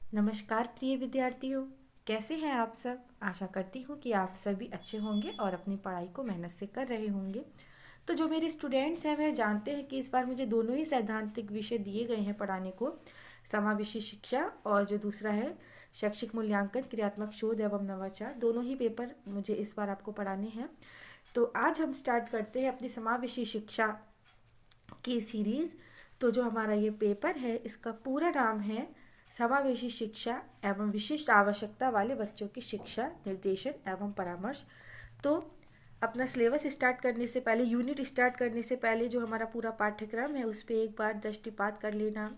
नमस्कार प्रिय विद्यार्थियों, कैसे हैं आप सब। आशा करती हूँ कि आप सभी अच्छे होंगे और अपनी पढ़ाई को मेहनत से कर रहे होंगे। तो जो मेरे स्टूडेंट्स हैं वह जानते हैं कि इस बार मुझे दोनों ही सैद्धांतिक विषय दिए गए हैं पढ़ाने को, समावेशी शिक्षा और जो दूसरा है शैक्षिक मूल्यांकन, क्रियात्मक शोध एवं नवाचार। दोनों ही पेपर मुझे इस बार आपको पढ़ाने हैं। तो आज हम स्टार्ट करते हैं अपनी समावेशी शिक्षा की सीरीज़। तो जो हमारा ये पेपर है इसका पूरा नाम है समावेशी शिक्षा एवं विशिष्ट आवश्यकता वाले बच्चों की शिक्षा, निर्देशन एवं परामर्श। तो अपना सिलेबस स्टार्ट करने से पहले, यूनिट स्टार्ट करने से पहले जो हमारा पूरा पाठ्यक्रम है उस पर एक बार दृष्टिपात कर लेना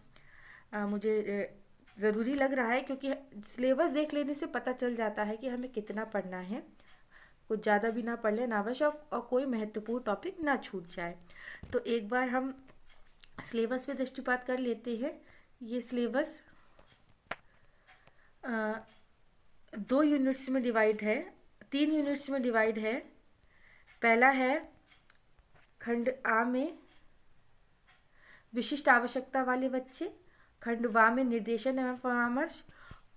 मुझे ज़रूरी लग रहा है, क्योंकि सिलेबस देख लेने से पता चल जाता है कि हमें कितना पढ़ना है। कुछ ज़्यादा भी ना पढ़ लें अनावश्यक और कोई महत्वपूर्ण टॉपिक ना छूट जाए। तो एक बार हम सिलेबस पे दृष्टिपात कर लेते हैं। ये सिलेबस 2 यूनिट्स में डिवाइड है, 3 यूनिट्स में डिवाइड है। पहला है खंड आ में विशिष्ट आवश्यकता वाले बच्चे, खंड वा में निर्देशन एवं परामर्श,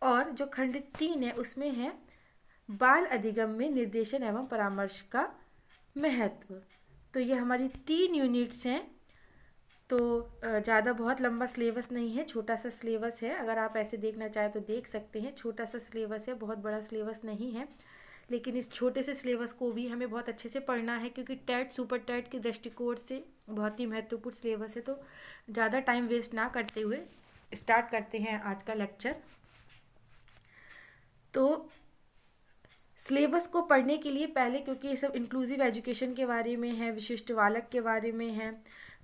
और जो खंड 3 है उसमें है बाल अधिगम में निर्देशन एवं परामर्श का महत्व। तो ये हमारी 3 यूनिट्स हैं। तो ज़्यादा बहुत लंबा सिलेबस नहीं है, छोटा सा सिलेबस है। अगर आप ऐसे देखना चाहें तो देख सकते हैं, छोटा सा सिलेबस है, बहुत बड़ा सिलेबस नहीं है। लेकिन इस छोटे से सिलेबस को भी हमें बहुत अच्छे से पढ़ना है, क्योंकि टेट सुपर टेट के दृष्टिकोण से बहुत ही महत्वपूर्ण सिलेबस है। तो ज़्यादा टाइम वेस्ट ना करते हुए स्टार्ट करते हैं आज का लेक्चर। तो सिलेबस को पढ़ने के लिए पहले, क्योंकि ये सब इंक्लूसिव एजुकेशन के बारे में है, विशिष्ट बालक के बारे में है,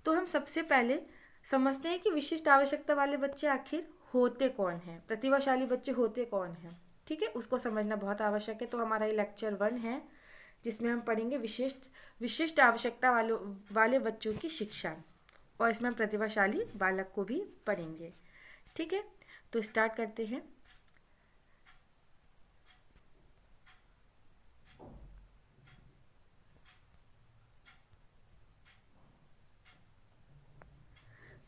तो हम सबसे पहले समझते हैं कि विशिष्ट आवश्यकता वाले बच्चे आखिर होते कौन हैं, प्रतिभाशाली बच्चे होते कौन हैं। ठीक है, उसको समझना बहुत आवश्यक है। तो हमारा ये लेक्चर 1 है, जिसमें हम पढ़ेंगे विशिष्ट आवश्यकता वाले बच्चों की शिक्षा, और इसमें हम प्रतिभाशाली बालक को भी पढ़ेंगे। ठीक है, तो स्टार्ट करते हैं।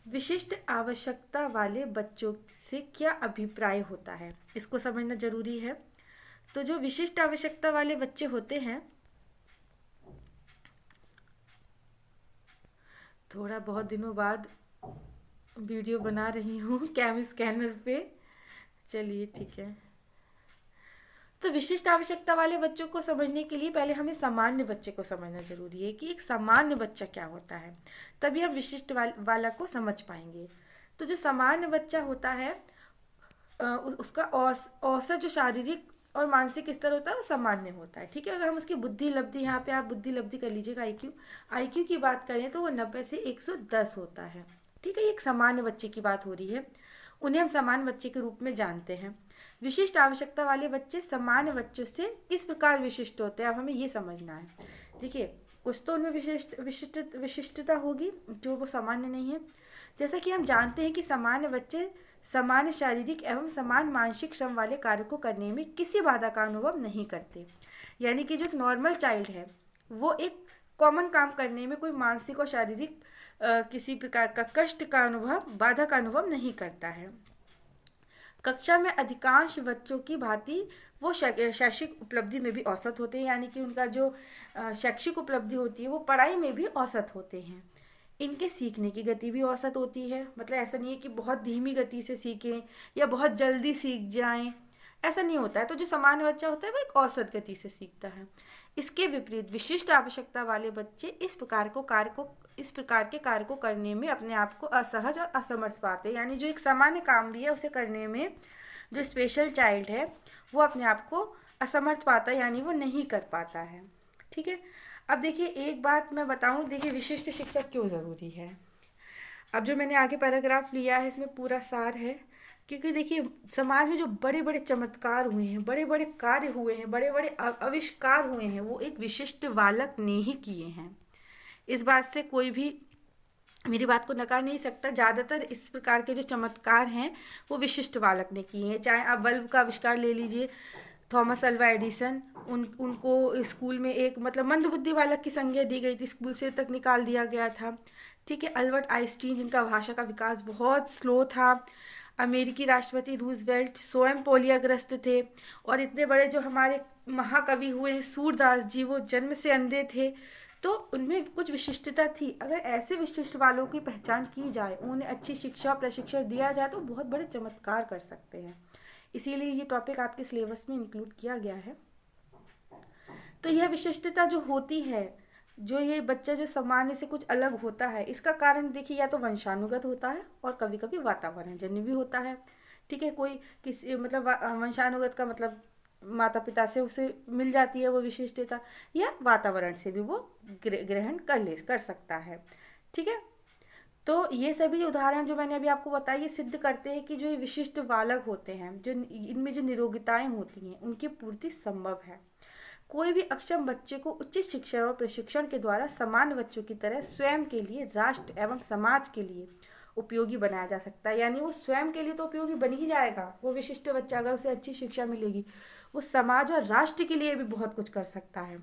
विशिष्ट आवश्यकता वाले बच्चों से क्या अभिप्राय होता है, इसको समझना जरूरी है। तो जो विशिष्ट आवश्यकता वाले बच्चे होते हैं, थोड़ा बहुत दिनों बाद वीडियो बना रही हूँ कैम स्कैनर पे, चलिए ठीक है। तो विशिष्ट आवश्यकता वाले बच्चों को समझने के लिए पहले हमें सामान्य बच्चे को समझना जरूरी है कि एक सामान्य बच्चा क्या होता है, तभी हम विशिष्ट वाला को समझ पाएंगे। तो जो सामान्य बच्चा होता है उसका औसत जो शारीरिक और मानसिक स्तर होता है वो सामान्य होता है। ठीक है, अगर हम उसकी बुद्धि लब्धि, यहाँ पे आप बुद्धि लब्धि कर लीजिएगा, आईक्यू की बात करें तो वो 90 से 110 होता है। ठीक है, ये एक सामान्य बच्चे की बात हो रही है, उन्हें हम सामान्य बच्चे के रूप में जानते हैं। विशिष्ट आवश्यकता वाले बच्चे सामान्य बच्चों से किस प्रकार विशिष्ट होते हैं, अब हमें ये समझना है। देखिए, कुछ तो उनमें विशिष्टता होगी जो वो सामान्य नहीं है। जैसा कि हम जानते हैं कि सामान्य बच्चे समान शारीरिक एवं समान मानसिक श्रम वाले कार्य को करने में किसी बाधा का अनुभव नहीं करते। यानी कि जो एक नॉर्मल चाइल्ड है वो एक कॉमन काम करने में कोई मानसिक और शारीरिक किसी प्रकार का कष्ट का अनुभव, बाधा का अनुभव नहीं करता है। कक्षा में अधिकांश बच्चों की भांति वो शैक्षिक उपलब्धि में भी औसत होते हैं, यानी कि उनका जो शैक्षिक उपलब्धि होती है वो पढ़ाई में भी औसत होते हैं। इनके सीखने की गति भी औसत होती है, मतलब ऐसा नहीं है कि बहुत धीमी गति से सीखें या बहुत जल्दी सीख जाएं, ऐसा नहीं होता है। तो जो सामान्य बच्चा होता है वो एक औसत गति से सीखता है। इसके विपरीत विशिष्ट आवश्यकता वाले बच्चे इस प्रकार के कार्य को करने में अपने आप को असहज और असमर्थ पाते हैं। यानी जो एक सामान्य काम भी है उसे करने में जो स्पेशल चाइल्ड है वो अपने आप को असमर्थ पाता है, यानी वो नहीं कर पाता है। ठीक है, अब देखिए एक बात मैं बताऊं, देखिए विशिष्ट शिक्षा क्यों ज़रूरी है। अब जो मैंने आगे पैराग्राफ लिया है इसमें पूरा सार है, क्योंकि देखिए समाज में जो बड़े बड़े चमत्कार हुए हैं, बड़े बड़े कार्य हुए हैं, बड़े बड़े आविष्कार हुए हैं, वो एक विशिष्ट बालक ने ही किए हैं। इस बात से कोई भी मेरी बात को नकार नहीं सकता। ज़्यादातर इस प्रकार के जो चमत्कार हैं वो विशिष्ट बालक ने किए हैं। चाहे आप बल्ब का आविष्कार ले लीजिए, थॉमस अल्वा एडिसन, उनको स्कूल में एक मतलब मंदबुद्धि बालक की संज्ञा दी गई थी, स्कूल से तक निकाल दिया गया था। ठीक है, अल्बर्ट आइंस्टीन, जिनका भाषा का विकास बहुत स्लो था। अमेरिकी राष्ट्रपति रूजवेल्ट स्वयं पोलियोग्रस्त थे। और इतने बड़े जो हमारे महाकवि हुए हैं सूरदास जी, वो जन्म से अंधे थे। तो उनमें कुछ विशिष्टता थी। अगर ऐसे विशिष्ट वालों की पहचान की जाए, उन्हें अच्छी शिक्षा प्रशिक्षण दिया जाए, तो बहुत बड़े चमत्कार कर सकते हैं। इसीलिए ये टॉपिक आपके सिलेबस में इंक्लूड किया गया है। तो यह विशिष्टता जो होती है, जो ये बच्चा जो सामान्य से कुछ अलग होता है, इसका कारण देखिए या तो वंशानुगत होता है और कभी कभी वातावरण जन्य भी होता है। ठीक है, कोई किसी मतलब वंशानुगत का मतलब माता पिता से उसे मिल जाती है वो विशिष्टता, या वातावरण से भी वो ग्रहण कर सकता है। ठीक है, तो ये सभी उदाहरण जो मैंने अभी आपको बताया, ये सिद्ध करते हैं कि जो ये विशिष्ट बालक होते हैं, जो इनमें जो निरोगिताएं होती हैं, उनकी पूर्ति संभव है। कोई भी अक्षम बच्चे को उचित शिक्षा और प्रशिक्षण के द्वारा सामान्य बच्चों की तरह स्वयं के लिए, राष्ट्र एवं समाज के लिए उपयोगी बनाया जा सकता है। यानी वो स्वयं के लिए तो उपयोगी बन ही जाएगा, वो विशिष्ट बच्चा, अगर उसे अच्छी शिक्षा मिलेगी, वो समाज और राष्ट्र के लिए भी बहुत कुछ कर सकता है।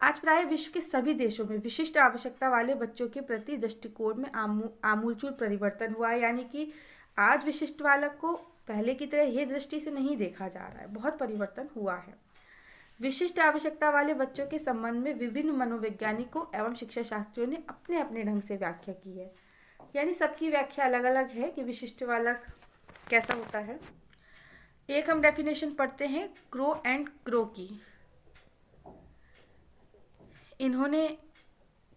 आज प्राय विश्व के सभी देशों में विशिष्ट आवश्यकता वाले बच्चों के प्रति दृष्टिकोण में आमूलचूल परिवर्तन हुआ है। यानी कि आज विशिष्ट बालक को पहले की तरह ये दृष्टि से नहीं देखा जा रहा है, बहुत परिवर्तन हुआ है। विशिष्ट आवश्यकता वाले बच्चों के संबंध में विभिन्न मनोवैज्ञानिकों एवं शिक्षा शास्त्रियों ने अपने अपने ढंग से व्याख्या की है। यानी सबकी व्याख्या अलग अलग है कि विशिष्ट बालक कैसा होता है। एक हम डेफिनेशन पढ़ते हैं क्रो एंड क्रो की। इन्होंने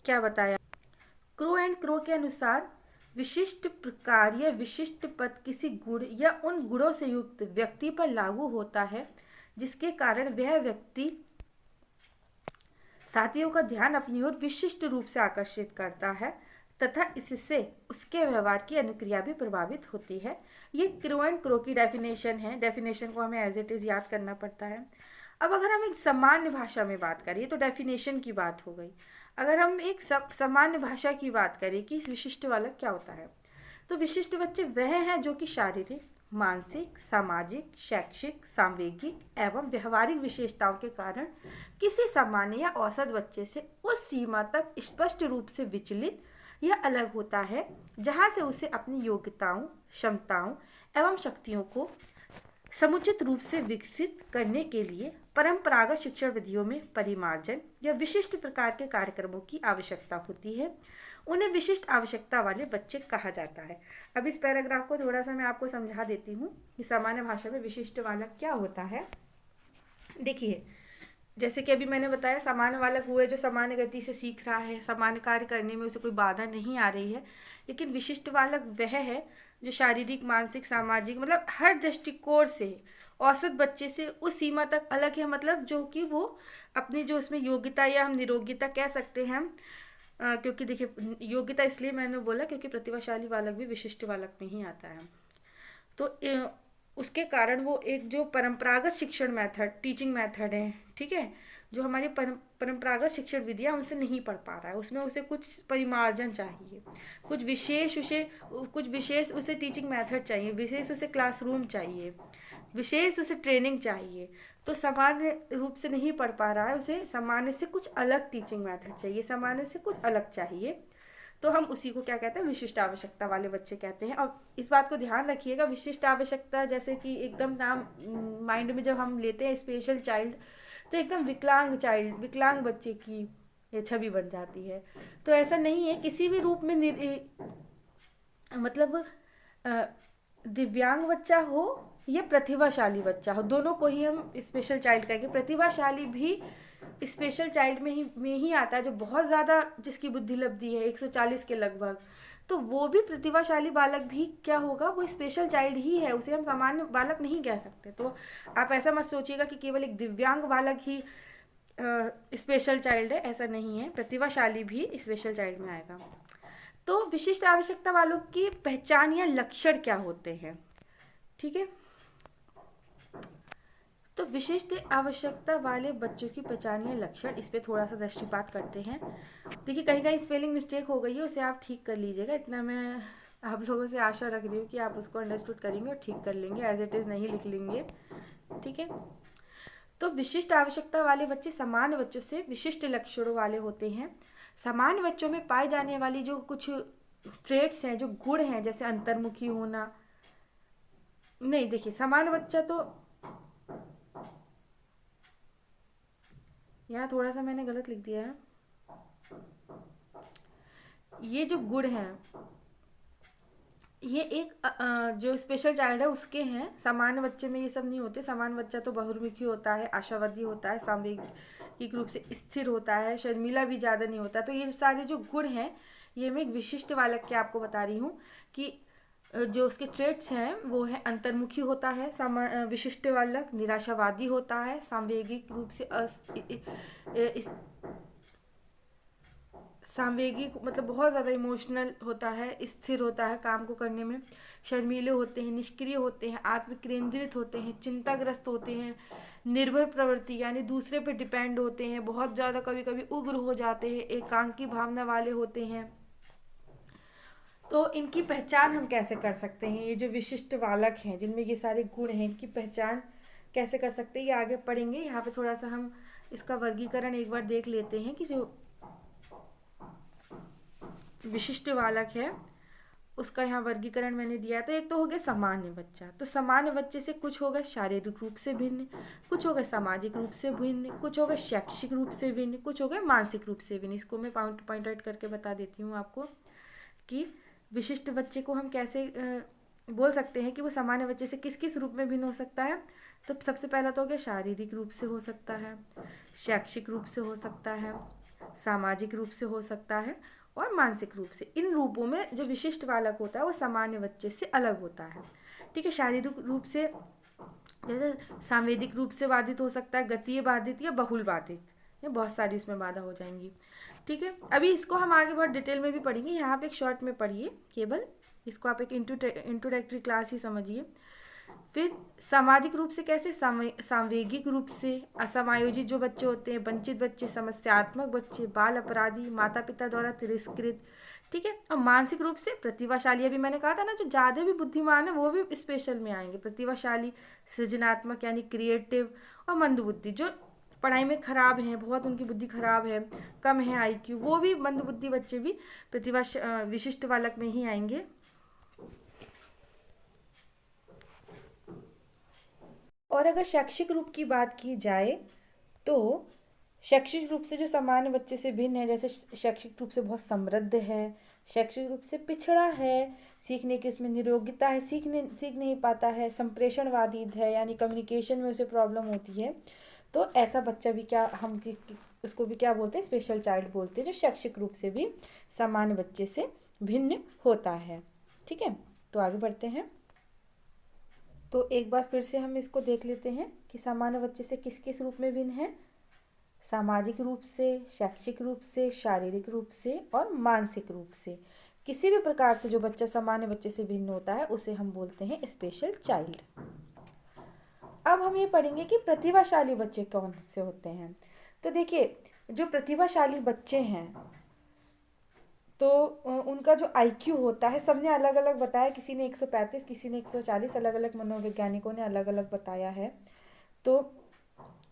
क्या बताया? क्रो एंड क्रो के अनुसार विशिष्ट प्रकार या विशिष्ट पद किसी गुण या उन गुणों से युक्त व्यक्ति पर लागू होता है जिसके कारण वह व्यक्ति साथियों का ध्यान अपनी ओर विशिष्ट रूप से आकर्षित करता है तथा इससे उसके व्यवहार की अनुक्रिया भी प्रभावित होती है। ये क्रो एंड क्रो की डेफिनेशन है। डेफिनेशन को हमें एज इट इज़ याद करना पड़ता है। अब अगर हम एक सामान्य भाषा में बात करें, तो डेफिनेशन की बात हो गई। अगर हम एक सामान्य भाषा की बात करें कि विशिष्ट बालक क्या होता है, तो विशिष्ट बच्चे वह हैं जो कि शारीरिक, मानसिक, सामाजिक, शैक्षिक, सांवेगिक एवं व्यवहारिक विशेषताओं के कारण किसी सामान्य या औसत बच्चे से उस सीमा तक स्पष्ट रूप से विचलित या अलग होता है जहां से उसे अपनी योग्यताओं, क्षमताओं एवं शक्तियों को समुचित रूप से विकसित करने के लिए परंपरागत शिक्षण विधियों में परिमार्जन या विशिष्ट प्रकार के कार्यक्रमों की आवश्यकता होती है। उन्हें विशिष्ट आवश्यकता वाले बच्चे कहा जाता है। अब इस पैराग्राफ को थोड़ा सा मैं आपको समझा देती हूँ कि सामान्य भाषा में विशिष्ट बालक क्या होता है। देखिए, जैसे कि अभी मैंने बताया, सामान्य बालक हुए जो सामान्य गति से सीख रहा है, सामान्य कार्य करने में उसे कोई बाधा नहीं आ रही है। लेकिन विशिष्ट बालक वह है जो शारीरिक, मानसिक, सामाजिक मतलब हर दृष्टिकोण से औसत बच्चे से उस सीमा तक अलग है। मतलब जो कि वो अपनी जो उसमें योग्यता या हम निरोगिता कह सकते हैं, क्योंकि देखिए योग्यता इसलिए मैंने बोला क्योंकि प्रतिभाशाली बालक भी विशिष्ट बालक में ही आता है। तो उसके कारण वो एक जो परंपरागत शिक्षण मेथड, टीचिंग मेथड है, ठीक है, जो हमारी परंपरागत शिक्षण विधियाँ उनसे नहीं पढ़ पा रहा है। उसमें उसे कुछ परिमार्जन चाहिए, कुछ विशेष उसे टीचिंग मेथड चाहिए, विशेष उसे क्लासरूम चाहिए, विशेष उसे ट्रेनिंग चाहिए। तो सामान्य रूप से नहीं पढ़ पा रहा है, उसे सामान्य से कुछ अलग टीचिंग मेथड चाहिए, सामान्य से कुछ अलग चाहिए। तो हम उसी को क्या कहते हैं? विशिष्ट आवश्यकता वाले बच्चे कहते हैं। और इस बात को ध्यान रखिएगा, विशिष्ट आवश्यकता जैसे कि एकदम नाम माइंड में जब हम लेते हैं स्पेशल चाइल्ड, तो एकदम विकलांग बच्चे की ये छवि बन जाती है। तो ऐसा नहीं है, किसी भी रूप में मतलब दिव्यांग बच्चा हो या प्रतिभाशाली बच्चा हो, दोनों को ही हम स्पेशल चाइल्ड कहेंगे। प्रतिभाशाली भी स्पेशल चाइल्ड में ही आता है, जो बहुत ज़्यादा जिसकी बुद्धि लब्धि है 140 के लगभग, तो वो भी प्रतिभाशाली बालक भी क्या होगा? वो स्पेशल चाइल्ड ही है, उसे हम सामान्य बालक नहीं कह सकते। तो आप ऐसा मत सोचिएगा कि केवल एक दिव्यांग बालक ही स्पेशल चाइल्ड है, ऐसा नहीं है, प्रतिभाशाली भी स्पेशल चाइल्ड में आएगा। तो विशिष्ट आवश्यकता वालों की पहचान या लक्षण क्या होते हैं? ठीक है, तो विशिष्ट आवश्यकता वाले बच्चों की पहचान या लक्षण, इस पे थोड़ा सा दृष्टिपात करते हैं। देखिए, कहीं कहीं स्पेलिंग मिस्टेक हो गई है, उसे आप ठीक कर लीजिएगा, इतना मैं आप लोगों से आशा रख रही हूँ कि आप उसको अंडरस्टूड करेंगे और ठीक कर लेंगे, एज इट इज़ नहीं लिख लेंगे। ठीक है। तो विशिष्ट आवश्यकता वाले बच्चे सामान्य बच्चों से विशिष्ट लक्षणों वाले होते हैं। सामान्य बच्चों में पाई जाने वाली जो कुछ ट्रेट्स हैं, जो गुण हैं, जैसे अंतर्मुखी होना, नहीं देखिए सामान्य बच्चा तो, यहाँ थोड़ा सा मैंने गलत लिख दिया है। ये जो गुण हैं ये एक जो स्पेशल चाइल्ड है उसके हैं। सामान्य बच्चे में ये सब नहीं होते। सामान्य बच्चा तो बहुमुखी होता है, आशावादी होता है, सामूहिक रूप से स्थिर होता है, शर्मीला भी ज़्यादा नहीं होता। तो ये सारे जो गुण हैं ये मैं एक विशिष्ट बालक के आपको बता रही हूँ कि जो उसके ट्रेट्स हैं वो है अंतर्मुखी होता है विशिष्ट बालक, निराशावादी होता है, सांवेगिक रूप से सांवेगिक मतलब बहुत ज़्यादा इमोशनल होता है, स्थिर होता है काम को करने में, शर्मीले होते हैं, निष्क्रिय होते हैं, आत्मकेंद्रित होते हैं, चिंताग्रस्त होते हैं, निर्भर प्रवृत्ति यानी दूसरे पर डिपेंड होते हैं, बहुत ज़्यादा कभी कभी उग्र हो जाते हैं, एकांकी भावना वाले होते हैं। तो इनकी पहचान हम कैसे कर सकते हैं? ये जो विशिष्ट बालक हैं जिनमें ये सारे गुण हैं, इनकी पहचान कैसे कर सकते हैं ये आगे पढ़ेंगे। यहाँ पे थोड़ा सा हम इसका वर्गीकरण एक बार देख लेते हैं कि जो विशिष्ट बालक है उसका यहाँ वर्गीकरण मैंने दिया है। तो एक तो हो गया सामान्य बच्चा। तो सामान्य बच्चे से कुछ हो गए शारीरिक रूप से भिन्न, कुछ हो गए सामाजिक रूप से भिन्न, कुछ हो गए शैक्षिक रूप से भिन्न, कुछ हो गए मानसिक रूप से भिन्न। इसको मैं पॉइंट आउट करके बता देती हूँ आपको कि विशिष्ट बच्चे को हम कैसे बोल सकते हैं कि वो सामान्य बच्चे से किस किस रूप में भिन्न हो सकता है। तो सबसे पहला तो हो गया शारीरिक रूप से हो सकता है, शैक्षिक रूप से हो सकता है, सामाजिक रूप से हो सकता है और मानसिक रूप से। इन रूपों में जो विशिष्ट बालक होता है वो सामान्य बच्चे से अलग होता है। ठीक है। शारीरिक रूप से जैसे सांवेदिक रूप से बाधित हो सकता है, गतीय बाधित या बहुल बाधित, ये बहुत सारी इसमें बाधा हो जाएंगी। ठीक है। अभी इसको हम आगे बहुत डिटेल में भी पढ़ेंगे, यहाँ पे एक शॉर्ट में पढ़िए केवल इसको, आप एक इंट्रोडक्टरी क्लास ही समझिए। फिर सामाजिक रूप से कैसे, सांवेगिक रूप से असमायोजित जो बच्चे होते हैं, वंचित बच्चे, समस्यात्मक बच्चे, बाल अपराधी, माता पिता द्वारा तिरस्कृत। ठीक है। और मानसिक रूप से प्रतिभाशाली, अभी मैंने कहा था ना जो ज़्यादा भी बुद्धिमान है वो भी स्पेशल में आएंगे। प्रतिभाशाली, सृजनात्मक यानी क्रिएटिव, और मंदबुद्धि जो पढ़ाई में खराब हैं, बहुत उनकी बुद्धि खराब है, कम है आईक्यू, वो भी मंदबुद्धि बच्चे भी विशिष्ट बालक में ही आएंगे। और अगर शैक्षिक रूप की बात की जाए तो शैक्षिक रूप से जो सामान्य बच्चे से भिन्न है, जैसे शैक्षिक रूप से बहुत समृद्ध है, शैक्षिक रूप से पिछड़ा है, सीखने की उसमें निरोगिता है, सीख नहीं पाता है, संप्रेषणवादी है यानी कम्युनिकेशन में उसे प्रॉब्लम होती है, तो ऐसा बच्चा भी क्या हम उसको भी क्या बोलते हैं, स्पेशल चाइल्ड बोलते हैं, जो शैक्षिक रूप से भी सामान्य बच्चे से भिन्न होता है। ठीक है। तो आगे बढ़ते हैं। तो एक बार फिर से हम इसको देख लेते हैं कि सामान्य बच्चे से किस किस रूप में भिन्न है, सामाजिक रूप से, शैक्षिक रूप से, शारीरिक रूप से और मानसिक रूप से। किसी भी प्रकार से जो बच्चा सामान्य बच्चे से भिन्न होता है उसे हम बोलते हैं स्पेशल चाइल्ड। अब हम ये पढ़ेंगे कि प्रतिभाशाली बच्चे कौन से होते हैं। तो देखिए जो प्रतिभाशाली बच्चे हैं तो उनका जो आईक्यू होता है, सबने अलग अलग बताया, किसी ने 135, किसी ने 140, अलग अलग मनोवैज्ञानिकों ने अलग अलग बताया है। तो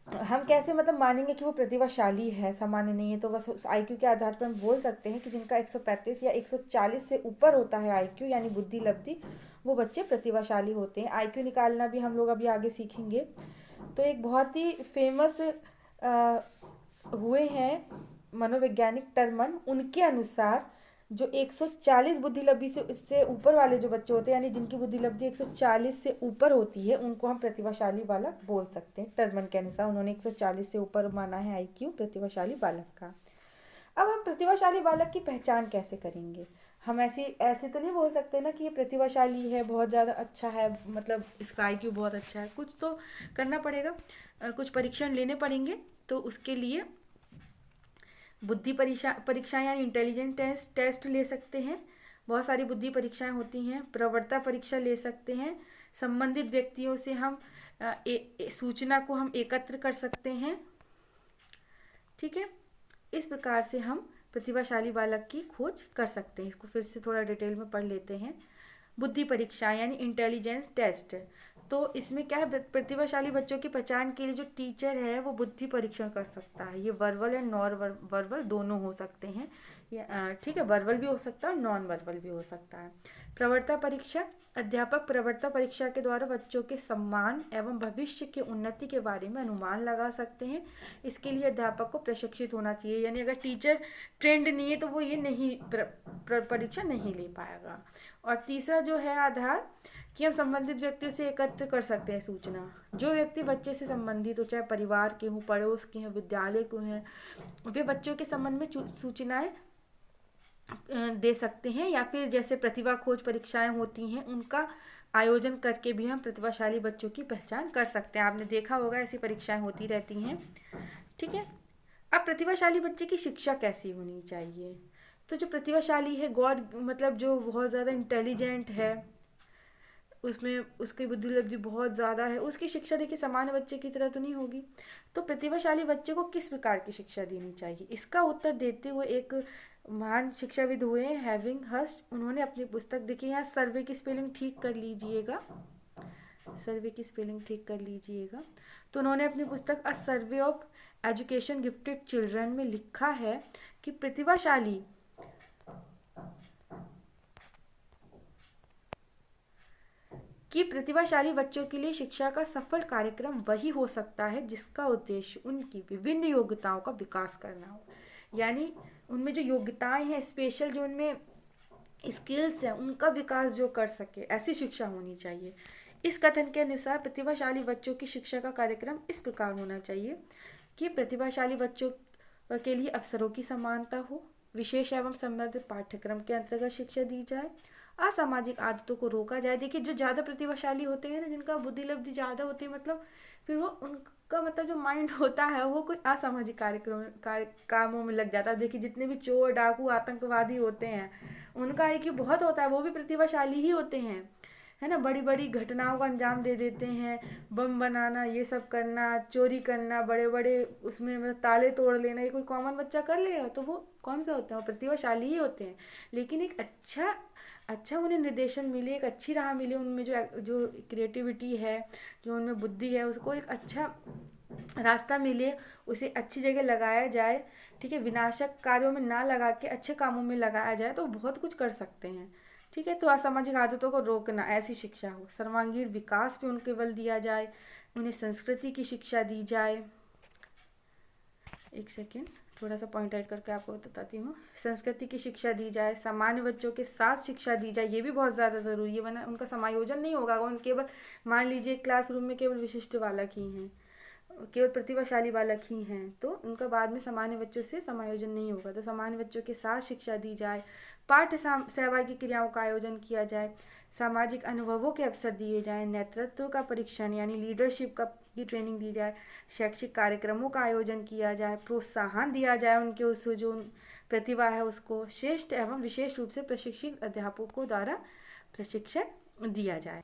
हम कैसे मतलब मानेंगे कि वो प्रतिभाशाली है, सामान्य नहीं है? तो बस उस आईक्यू के आधार पर हम बोल सकते हैं कि जिनका 135 या 140 से ऊपर होता है आईक्यू यानी बुद्धि लब्धि, वो बच्चे प्रतिभाशाली होते हैं। आईक्यू निकालना भी हम लोग अभी आगे सीखेंगे। तो एक बहुत ही फेमस हुए हैं मनोवैज्ञानिक टर्मन, उनके अनुसार जो 140 बुद्धि लब्धि से इससे ऊपर वाले जो बच्चे होते हैं यानी जिनकी बुद्धि लब्धि 140 से ऊपर होती है उनको हम प्रतिभाशाली बालक बोल सकते हैं। टर्मन के अनुसार उन्होंने 140 से ऊपर माना है आईक्यू प्रतिभाशाली बालक का। अब हम प्रतिभाशाली बालक की पहचान कैसे करेंगे? हम ऐसे तो नहीं बोल सकते ना कि ये प्रतिभाशाली है, बहुत ज़्यादा अच्छा है, मतलब इसका आईक्यू बहुत अच्छा है। कुछ तो करना पड़ेगा, कुछ परीक्षण लेने पड़ेंगे। तो उसके लिए बुद्धि परीक्षा यानी इंटेलिजेंट टेस्ट ले सकते हैं, बहुत सारी बुद्धि परीक्षाएं होती हैं। प्रवृत्ता परीक्षा ले सकते हैं, संबंधित व्यक्तियों से हम सूचना को हम एकत्र कर सकते हैं। ठीक है। इस प्रकार से हम प्रतिभाशाली बालक की खोज कर सकते हैं। इसको फिर से थोड़ा डिटेल में पढ़ लेते हैं। बुद्धि परीक्षा यानी इंटेलिजेंस टेस्ट। तो इसमें क्या है, प्रतिभाशाली बच्चों की पहचान के लिए जो टीचर है वो बुद्धि परीक्षण कर सकता है। ये वर्बल एंड नॉन वर्बल दोनों हो सकते हैं, ठीक है, वर्बल भी हो सकता है और नॉन वर्बल भी हो सकता है। प्रवृत्ता परीक्षा, अध्यापक प्रवृत्ता परीक्षा के द्वारा बच्चों के सम्मान एवं भविष्य की उन्नति के बारे में अनुमान लगा सकते हैं। इसके लिए अध्यापक को प्रशिक्षित होना चाहिए, यानी अगर टीचर ट्रेंड नहीं है तो वो ये नहीं परीक्षा नहीं ले पाएगा। और तीसरा जो है आधार, कि हम संबंधित व्यक्तियों से एकत्र कर सकते हैं सूचना। जो व्यक्ति बच्चे से संबंधित हो, चाहे परिवार के हों, पड़ोस के हों, विद्यालय के हैं, वे बच्चों के संबंध में सूचनाएं दे सकते हैं, या फिर जैसे प्रतिभा खोज परीक्षाएं होती हैं उनका आयोजन करके भी हम प्रतिभाशाली बच्चों की पहचान कर सकते हैं। आपने देखा होगा ऐसी परीक्षाएं होती रहती हैं, ठीक है। अब प्रतिभाशाली बच्चे की शिक्षा कैसी होनी चाहिए? तो जो प्रतिभाशाली है, गॉड मतलब जो बहुत ज़्यादा इंटेलिजेंट है, उसमें उसकी बुद्धि लब्धि बहुत ज़्यादा है, उसकी शिक्षा देखिए सामान्य बच्चे की तरह तो नहीं होगी। तो प्रतिभाशाली बच्चे को किस प्रकार की शिक्षा देनी चाहिए? इसका उत्तर देते हुए एक महान शिक्षाविद हुए हैविंग हर्स्ट, उन्होंने अपनी पुस्तक, देखिए यहाँ सर्वे की स्पेलिंग ठीक कर लीजिएगा, सर्वे की स्पेलिंग ठीक कर लीजिएगा। तो उन्होंने अपनी पुस्तक a survey of education gifted children में लिखा है कि प्रतिभाशाली बच्चों के लिए शिक्षा का सफल कार्यक्रम वही हो सकता है जिसका उद्देश्य उनकी विभिन्न योग्यताओं का विकास करना हो। यानी उनमें जो योग्यताएं हैं, स्पेशल जो उनमें स्किल्स हैं, उनका विकास जो कर सके, ऐसी शिक्षा होनी चाहिए। इस कथन के अनुसार प्रतिभाशाली बच्चों की शिक्षा का कार्यक्रम इस प्रकार होना चाहिए कि प्रतिभाशाली बच्चों के लिए अवसरों की समानता हो, विशेष एवं संबद्ध पाठ्यक्रम के अंतर्गत शिक्षा दी जाए, असामाजिक आदतों को रोका जाए। देखिए जो ज़्यादा प्रतिभाशाली होते हैं ना, जिनका बुद्धि लब्धि ज़्यादा होती है, मतलब फिर वो उनका मतलब जो माइंड होता है वो कुछ असामाजिक कामों में लग जाता है। देखिए जितने भी चोर डाकू आतंकवादी होते हैं उनका IQ बहुत होता है, वो भी प्रतिभाशाली ही होते हैं, है ना। बड़ी बड़ी घटनाओं का अंजाम दे देते हैं, बम बनाना, ये सब करना, चोरी करना, बड़े बड़े उसमें मतलब ताले तोड़ लेना, ये कोई कॉमन बच्चा कर लेगा तो वो कौन से होते हैं? वो प्रतिभाशाली ही होते हैं। लेकिन एक अच्छा उन्हें निर्देशन मिले, एक अच्छी राह मिले, उनमें जो क्रिएटिविटी है, जो उनमें बुद्धि है, उसको एक अच्छा रास्ता मिले, उसे अच्छी जगह लगाया जाए, ठीक है, विनाशक कार्यों में ना लगा के अच्छे कामों में लगाया जाए तो बहुत कुछ कर सकते हैं, ठीक है। तो असामाजिक आदतों को रोकना, ऐसी शिक्षा हो। सर्वांगीण विकास पे उनके बल दिया जाए, उन्हें संस्कृति की शिक्षा दी जाए। एक सेकेंड, थोड़ा सा पॉइंट आउट करके आपको बताती हूँ। संस्कृति की शिक्षा दी जाए, सामान्य बच्चों के साथ शिक्षा दी जाए, ये भी बहुत ज़्यादा ज़रूरी है, वरना उनका समायोजन नहीं होगा। उन केवल मान लीजिए क्लासरूम में केवल विशिष्ट बालक ही हैं, केवल प्रतिभाशाली बालक ही हैं, तो उनका बाद में सामान्य बच्चों से समायोजन नहीं होगा। तो सामान्य बच्चों के साथ शिक्षा दी जाए, पाठ्य सहभागी क्रियाओं का आयोजन किया जाए, सामाजिक अनुभवों के अवसर दिए जाएं, नेतृत्व का परीक्षण यानी लीडरशिप की ट्रेनिंग दी जाए, शैक्षिक कार्यक्रमों का आयोजन किया जाए, प्रोत्साहन दिया जाए उनके उस जो प्रतिभा है उसको, श्रेष्ठ एवं विशेष रूप से प्रशिक्षित अध्यापकों द्वारा प्रशिक्षण दिया जाए।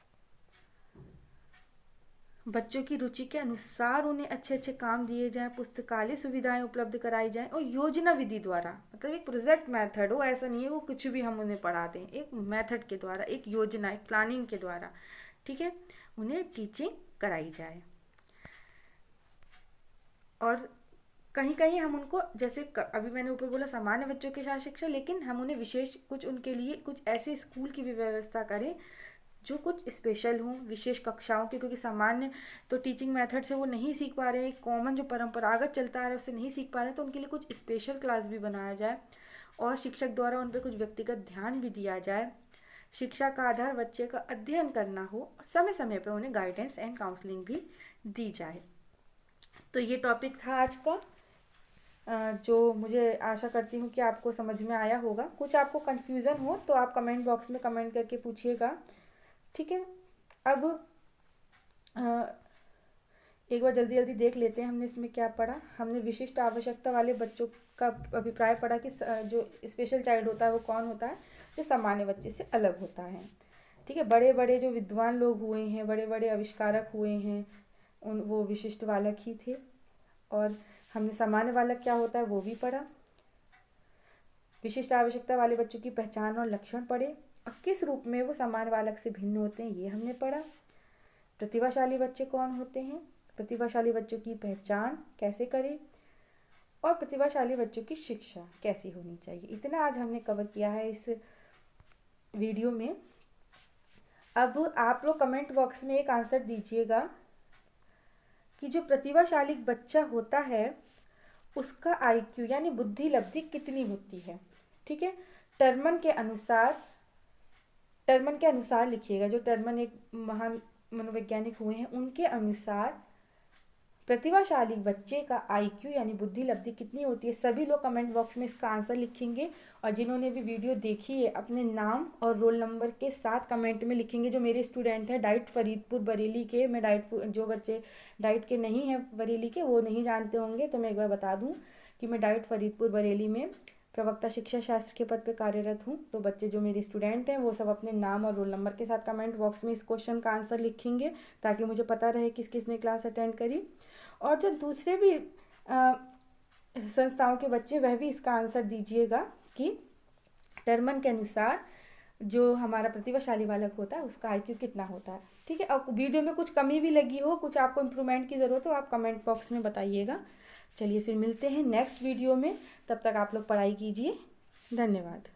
बच्चों की रुचि के अनुसार उन्हें अच्छे अच्छे काम दिए जाएं, पुस्तकालय सुविधाएं उपलब्ध कराई जाएं और योजना विधि द्वारा, मतलब एक प्रोजेक्ट मेथड हो, ऐसा नहीं है वो कुछ भी हम उन्हें पढ़ा दें, एक मेथड के द्वारा, एक योजना, एक प्लानिंग के द्वारा, ठीक है, उन्हें टीचिंग कराई जाए। और कहीं कहीं हम उनको, जैसे अभी मैंने ऊपर बोला सामान्य बच्चों के साथ शिक्षा, लेकिन हम उन्हें विशेष कुछ उनके लिए कुछ ऐसे स्कूल की भी व्यवस्था करें जो कुछ स्पेशल हों, विशेष कक्षाओं की, क्योंकि सामान्य तो टीचिंग मेथड से वो नहीं सीख पा रहे हैं, कॉमन जो परंपरागत चलता आ रहा है उससे नहीं सीख पा रहे हैं, तो उनके लिए कुछ स्पेशल क्लास भी बनाया जाए और शिक्षक द्वारा उन पर कुछ व्यक्तिगत ध्यान भी दिया जाए। शिक्षा का आधार बच्चे का अध्ययन करना हो, समय समय पर उन्हें गाइडेंस एंड काउंसलिंग भी दी जाए। तो ये टॉपिक था आज का, जो मुझे आशा करती हूँ कि आपको समझ में आया होगा। कुछ आपको कन्फ्यूज़न हो तो आप कमेंट बॉक्स में कमेंट करके पूछिएगा, ठीक है। अब एक बार जल्दी जल्दी देख लेते हैं हमने इसमें क्या पढ़ा। हमने विशिष्ट आवश्यकता वाले बच्चों का अभिप्राय पढ़ा कि जो स्पेशल चाइल्ड होता है वो कौन होता है, जो सामान्य बच्चे से अलग होता है, ठीक है। बड़े बड़े जो विद्वान लोग हुए हैं, बड़े बड़े आविष्कारक हुए हैं, वो विशिष्ट बालक ही थे। और हमने सामान्य बालक क्या होता है वो भी पढ़ा। विशिष्ट आवश्यकता वाले बच्चों की पहचान और लक्षण पढ़े और किस रूप में वो सामान्य बालक से भिन्न होते हैं ये हमने पढ़ा। प्रतिभाशाली बच्चे कौन होते हैं, प्रतिभाशाली बच्चों की पहचान कैसे करें और प्रतिभाशाली बच्चों की शिक्षा कैसी होनी चाहिए। इतना आज हमने कवर किया है इस वीडियो में। अब आप लोग कमेंट बॉक्स में एक आंसर दीजिएगा कि जो प्रतिभाशाली बच्चा होता है उसका आईक्यू यानी बुद्धि लब्धि कितनी होती है। ठीक है, टर्मन के अनुसार लिखिएगा। जो टर्मन एक महान मनोवैज्ञानिक हुए हैं, उनके अनुसार प्रतिभाशाली बच्चे का आईक्यू यानी बुद्धि लब्धि कितनी होती है। सभी लोग कमेंट बॉक्स में इसका आंसर लिखेंगे और जिन्होंने भी वीडियो देखी है अपने नाम और रोल नंबर के साथ कमेंट में लिखेंगे। जो मेरे स्टूडेंट हैं डाइट फरीदपुर बरेली के, मैं जो बच्चे डाइट के नहीं हैं बरेली के, वो नहीं जानते होंगे तो मैं एक बार बता दूं कि मैं डाइट फरीदपुर बरेली में प्रवक्ता शिक्षा शास्त्र के पद पे कार्यरत हूँ। तो बच्चे जो मेरे स्टूडेंट हैं वो सब अपने नाम और रोल नंबर के साथ कमेंट बॉक्स में इस क्वेश्चन का आंसर लिखेंगे ताकि मुझे पता रहे किस किसने क्लास अटेंड करी। और जो दूसरे भी संस्थाओं के बच्चे वह भी इसका आंसर दीजिएगा कि टर्मन के अनुसार जो हमारा प्रतिभाशाली बालक होता है उसका आईक्यू कितना होता है। ठीक है, अब वीडियो में कुछ कमी भी लगी हो, कुछ आपको इम्प्रूवमेंट की ज़रूरत हो, आप कमेंट बॉक्स में बताइएगा। चलिए फिर मिलते हैं नेक्स्ट वीडियो में, तब तक आप लोग पढ़ाई कीजिए। धन्यवाद।